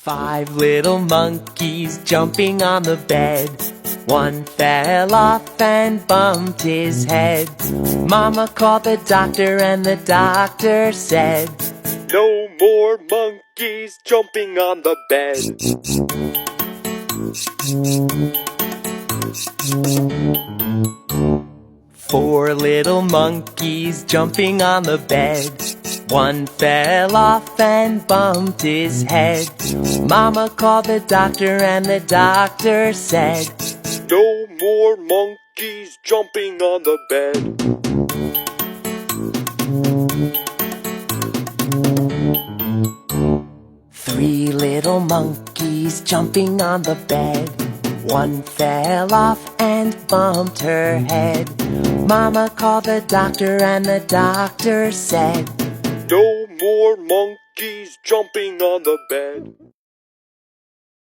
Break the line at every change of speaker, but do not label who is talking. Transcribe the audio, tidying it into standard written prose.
Five little monkeys jumping on the bed. One fell off and bumped his head. Mama called the doctor and the doctor said, "No more monkeys jumping on the bed." Four little monkeys jumping on the bed. One fell off and bumped his head. Mama called the doctor and the doctor said, "No more monkeys jumping on the bed." Three little monkeys jumping on the bed. One fell off and bumped her head. Mama called the doctor and the doctor said, "No more monkeys jumping on the bed."